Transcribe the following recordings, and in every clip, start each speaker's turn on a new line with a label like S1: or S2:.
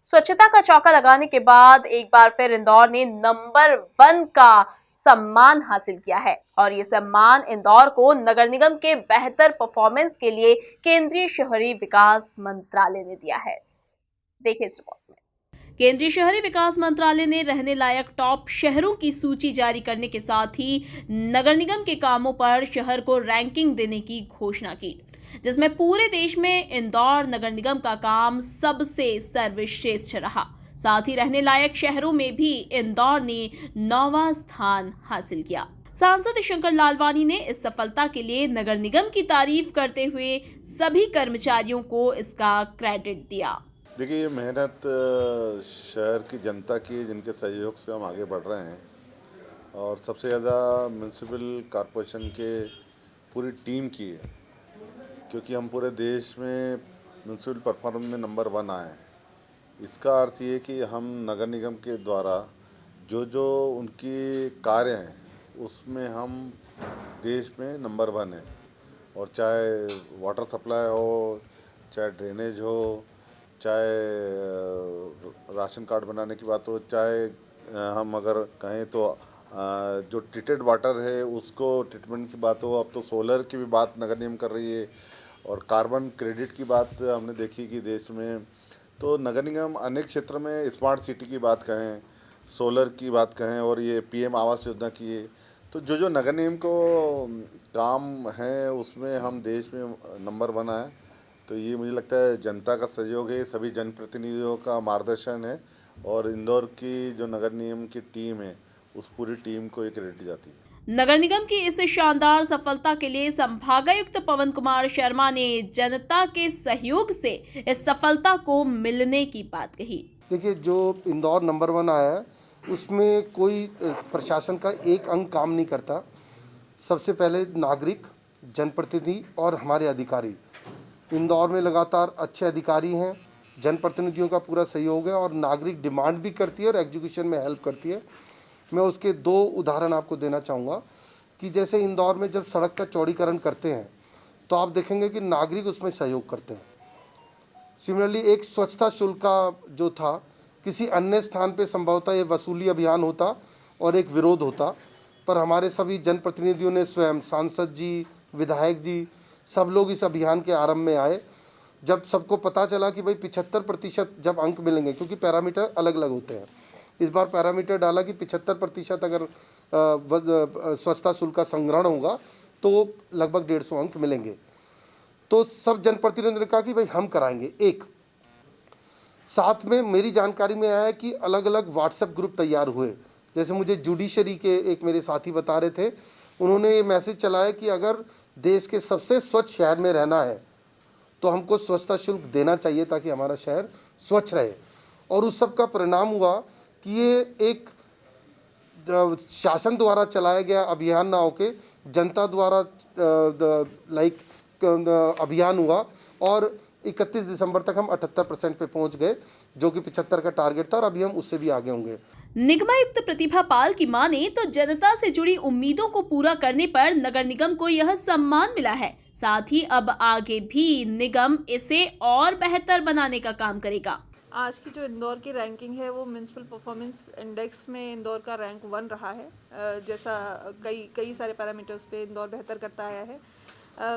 S1: स्वच्छता का चौका लगाने के बाद एक बार फिर इंदौर ने नंबर 1 का सम्मान हासिल किया है और ये सम्मान इंदौर को नगर निगम के बेहतर परफॉर्मेंस के लिए केंद्रीय शहरी विकास मंत्रालय ने दिया है। देखिए इस रिपोर्ट में। केंद्रीय शहरी विकास मंत्रालय ने रहने लायक टॉप शहरों की सूची जारी करने के साथ ही नगर निगम के कामों पर शहर को रैंकिंग देने की घोषणा की, जिसमें पूरे देश में इंदौर नगर निगम का काम सबसे सर्वश्रेष्ठ रहा। साथ ही रहने लायक शहरों में भी इंदौर ने 9वां स्थान हासिल किया। सांसद शंकर लालवानी ने इस सफलता के लिए नगर निगम की तारीफ करते हुए सभी कर्मचारियों को इसका क्रेडिट दिया।
S2: देखिए, ये मेहनत शहर की जनता की, जिनके सहयोग से हम आगे बढ़ रहे हैं और सबसे ज़्यादा म्यूनसिपल कॉरपोरेशन के पूरी टीम की है, क्योंकि हम पूरे देश में म्यूनसिपल परफॉर्मेंस में नंबर 1 आए हैं। इसका अर्थ ये कि हम नगर निगम के द्वारा जो जो उनकी कार्य हैं, उसमें हम देश में नंबर 1 हैं। और चाहे वाटर सप्लाई हो, चाहे ड्रेनेज हो, चाहे राशन कार्ड बनाने की बात हो, चाहे हम अगर कहें तो जो ट्रीटेड वाटर है उसको ट्रीटमेंट की बात हो, अब तो सोलर की भी बात नगर निगम कर रही है और कार्बन क्रेडिट की बात हमने देखी कि देश में तो नगर निगम अनेक क्षेत्र में स्मार्ट सिटी की बात कहें, सोलर की बात कहें और ये पीएम आवास योजना की है, तो जो जो नगर निगम को काम है उसमें हम देश में नंबर 1 आए। तो ये मुझे लगता है जनता का सहयोग है, सभी जनप्रतिनिधियों का मार्गदर्शन है और इंदौर की जो नगर निगम की टीम है उस पूरी टीम को ये क्रेडिट जाती है।
S1: नगर निगम की इस शानदार सफलता के लिए संभागायुक्त पवन कुमार शर्मा ने जनता के सहयोग से इस सफलता को मिलने की बात कही।
S3: देखिए, जो इंदौर नंबर 1 आया है उसमें कोई प्रशासन का एक अंग काम नहीं करता। सबसे पहले नागरिक, जनप्रतिनिधि और हमारे अधिकारी। इंदौर में लगातार अच्छे अधिकारी हैं, जनप्रतिनिधियों का पूरा सहयोग है और नागरिक डिमांड भी करती है और एग्जीक्यूशन में हेल्प करती है। मैं उसके 2 उदाहरण आपको देना चाहूँगा कि जैसे इंदौर में जब सड़क का चौड़ीकरण करते हैं तो आप देखेंगे कि नागरिक उसमें सहयोग करते हैं। सिमिलरली एक स्वच्छता शुल्क का जो था, किसी अन्य स्थान पे संभवतः ये वसूली अभियान होता और एक विरोध होता, पर हमारे सभी जनप्रतिनिधियों ने स्वयं, सांसद जी, विधायक जी, सब लोग इस अभियान के आरंभ में आए। जब सबको पता चला कि भाई 75% जब अंक मिलेंगे, क्योंकि पैरामीटर अलग अलग होते हैं, इस बार पैरामीटर डाला कि 75% अगर स्वच्छता शुल्क का संग्रहण होगा तो लगभग 150 अंक मिलेंगे। तो सब जनप्रतिनिधियों ने कहा कि भाई हम कराएंगे। एक साथ में मेरी जानकारी में आया कि अलग अलग व्हाट्सएप ग्रुप तैयार हुए। जैसे मुझे जुडिशरी के एक मेरे साथी बता रहे थे, उन्होंने ये मैसेज चलाया कि अगर देश के सबसे स्वच्छ शहर में रहना है तो हमको स्वच्छता शुल्क देना चाहिए ताकि हमारा शहर स्वच्छ रहे। और उस सब का परिणाम हुआ कि ये एक शासन द्वारा चलाया गया अभियान ना होके जनता द्वारा अभियान हुआ और 31 दिसंबर तक हम 78% पे पहुंच गए, जो कि 75 का टारगेट था और अभी हम उससे भी आगे होंगे।
S1: निगमायुक्त प्रतिभा पाल की माने तो जनता से जुड़ी उम्मीदों को पूरा करने पर नगर निगम को यह सम्मान मिला है। साथ ही अब आगे भी निगम इसे और बेहतर बनाने का काम करेगा।
S4: आज की जो इंदौर की रैंकिंग है वो म्यूनसिपल परफॉर्मेंस इंडेक्स में इंदौर का रैंक 1 रहा है। जैसा कई सारे पैरामीटर्स पे इंदौर बेहतर करता आया है।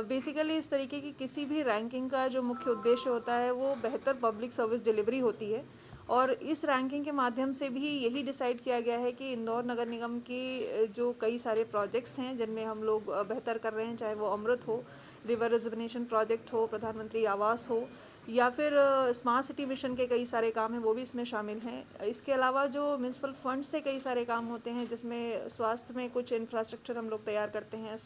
S4: बेसिकली इस तरीके की किसी भी रैंकिंग का जो मुख्य उद्देश्य होता है वो बेहतर पब्लिक सर्विस डिलीवरी होती है और इस रैंकिंग के माध्यम से भी यही डिसाइड किया गया है कि इंदौर नगर निगम की जो कई सारे प्रोजेक्ट्स हैं जिनमें हम लोग बेहतर कर रहे हैं, चाहे वो अमृत हो, रिवर रिजुवनेशन प्रोजेक्ट हो, प्रधानमंत्री आवास हो या फिर स्मार्ट सिटी मिशन के कई सारे काम हैं वो भी इसमें शामिल हैं। इसके अलावा जो म्यूनसिपल फंड से कई सारे काम होते हैं जिसमें स्वास्थ्य में कुछ इंफ्रास्ट्रक्चर हम लोग तैयार करते हैं,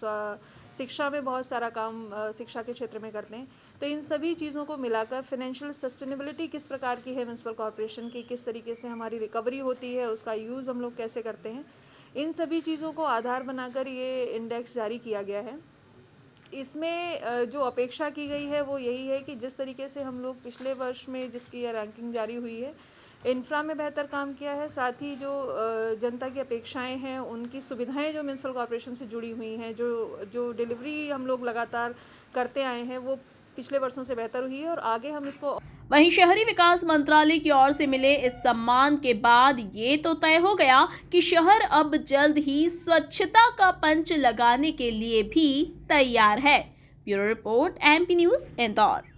S4: शिक्षा में बहुत सारा काम शिक्षा के क्षेत्र में करते हैं। तो इन सभी चीज़ों को मिलाकर फाइनेंशियल सस्टेनेबिलिटी किस प्रकार की है म्यूनसिपल कॉर्पोरेशन की, किस तरीके से हमारी रिकवरी होती है, उसका यूज़ हम लोग कैसे करते हैं, इन सभी चीज़ों को आधार बनाकर ये इंडेक्स जारी किया गया है। इसमें जो अपेक्षा की गई है वो यही है कि जिस तरीके से हम लोग पिछले वर्ष में जिसकी यह रैंकिंग जारी हुई है, इंफ्रा में बेहतर काम किया है, साथ ही जो जनता की अपेक्षाएं हैं, उनकी सुविधाएं जो म्यूनसिपल कॉर्पोरेशन से जुड़ी हुई हैं, जो डिलीवरी हम लोग लगातार करते आए हैं, वो पिछले वर्षों से बेहतर हुई है और आगे हम इसको
S1: वहीं शहरी विकास मंत्रालय की ओर से मिले इस सम्मान के बाद ये तो तय हो गया कि शहर अब जल्द ही स्वच्छता का पंच लगाने के लिए भी तैयार है। Bureau report, MP news, Indore.